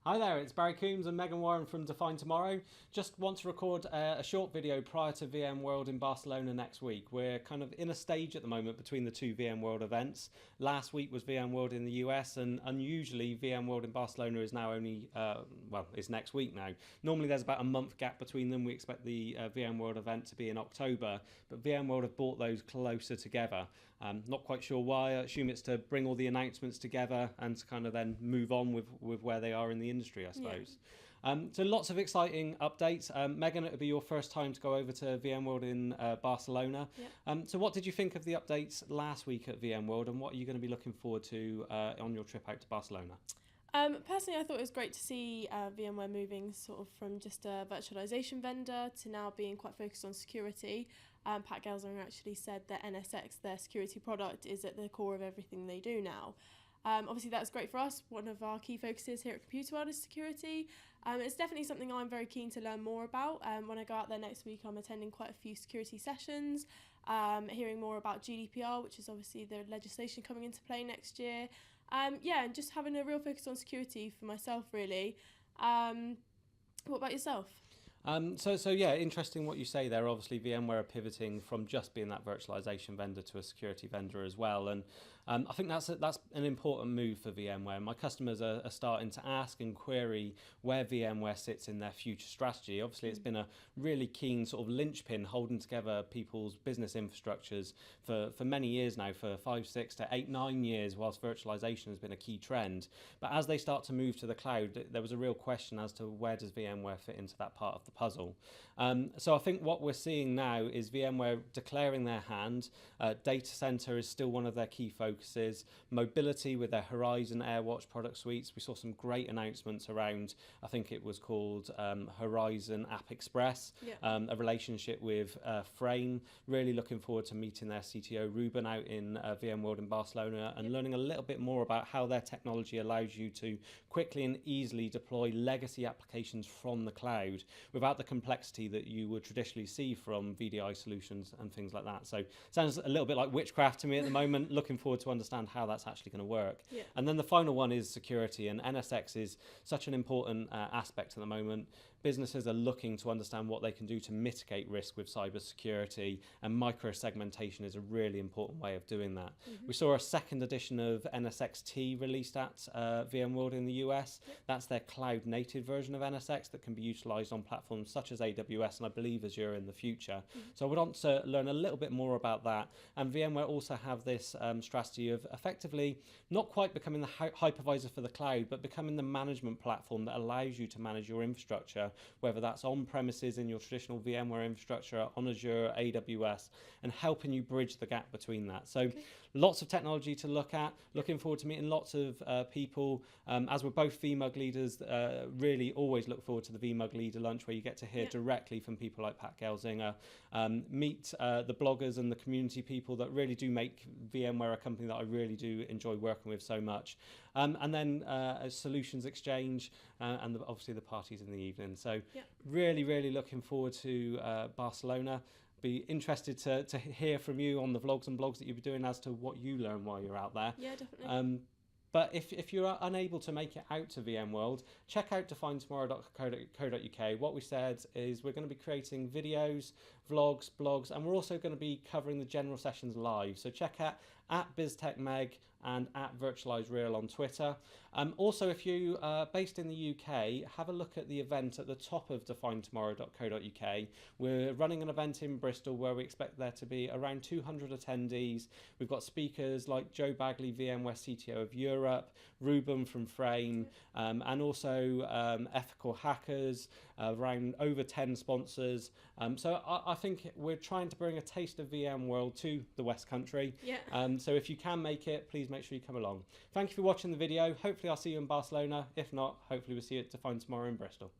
Hi there, it's Barry Coombs and Megan Warren from Define Tomorrow. Just want to record a short video prior to VMworld in Barcelona next week. We're kind of in a stage at the moment between the two VMworld events. Last week was VMworld in the US, and unusually VMworld in Barcelona is now only, it's next week now. Normally there's about a month gap between them. We expect the VMworld event to be in October, but VMworld have brought those closer together. Not quite sure why. I assume it's to bring all the announcements together and to kind of then move on with where they are in the industry, I suppose. Yeah. So lots of exciting updates. Megan, it will be your first time to go over to VMworld in Barcelona. Yeah. So what did you think of the updates last week at VMworld, and what are you going to be looking forward to on your trip out to Barcelona? Personally, I thought it was great to see VMware moving sort of from just a virtualization vendor to now being quite focused on security. Pat Gelsinger actually said that NSX, their security product, is at the core of everything they do now. Obviously, that's great for us. One of our key focuses here at Computer World is security. It's definitely something I'm very keen to learn more about. When I go out there next week, I'm attending quite a few security sessions, hearing more about GDPR, which is obviously the legislation coming into play next year. And just having a real focus on security for myself, really. What about yourself? So yeah, interesting what you say there. Obviously, VMware are pivoting from just being that virtualization vendor to a security vendor as well, and I think that's an important move for VMware. My customers are starting to ask and query where VMware sits in their future strategy. Obviously, it's been a really keen sort of linchpin holding together people's business infrastructures for many years now, for 5, 6 to 8, 9 years, whilst virtualization has been a key trend. But as they start to move to the cloud, there was a real question as to where does VMware fit into that part of the puzzle. So I think what we're seeing now is VMware declaring their hand. Data center is still one of their key focuses. Mobility with their Horizon AirWatch product suites. We saw some great announcements around, I think it was called Horizon App Express, a relationship with Frame. Really looking forward to meeting their CTO Ruben out in VMworld in Barcelona and learning a little bit more about how their technology allows you to quickly and easily deploy legacy applications from the cloud without the complexity that you would traditionally see from VDI solutions and things like that. So sounds a little bit like witchcraft to me at the moment. Looking forward to understand how that's actually going to work. Yeah. And then the final one is security, and NSX is such an important aspect at the moment. Businesses are looking to understand what they can do to mitigate risk with cybersecurity, and micro-segmentation is a really important way of doing that. We saw a second edition of NSXT released at VMworld in the US. That's their cloud-native version of NSX that can be utilized on platforms such as AWS and I believe Azure in the future. So I would want to learn a little bit more about that. And VMware also have this strategy of effectively not quite becoming the hypervisor for the cloud, but becoming the management platform that allows you to manage your infrastructure, whether that's on premises in your traditional VMware infrastructure, on Azure, AWS, and helping you bridge the gap between that. So lots of technology to look at. Looking forward to meeting lots of people. As we're both VMUG leaders, really always look forward to the VMUG leader lunch where you get to hear directly from people like Pat Gelsinger, meet the bloggers and the community people that really do make VMware a company that I really do enjoy working with so much. And then a solutions exchange and obviously the parties in the evening. So really, really looking forward to Barcelona. Be interested to hear from you on the vlogs and blogs that you'll be doing as to what you learn while you're out there. Yeah, definitely. But if you're unable to make it out to VMworld, check out definetomorrow.co.uk. What we said is we're going to be creating videos, vlogs, blogs, and we're also going to be covering the general sessions live. So check out at BizTechMeg and at VirtualizeReal on Twitter. Also, if you are based in the UK, have a look at the event at the top of definetomorrow.co.uk. We're running an event in Bristol where we expect there to be around 200 attendees. We've got speakers like Joe Bagley, VMware CTO of Europe, Ruben from Frame, and also ethical hackers, around over 10 sponsors. So I think we're trying to bring a taste of VMworld to the West Country. So if you can make it, please make sure you come along. Thank you for watching the video. Hopefully I'll see you in Barcelona. If not, hopefully we'll see you at Define Tomorrow in Bristol.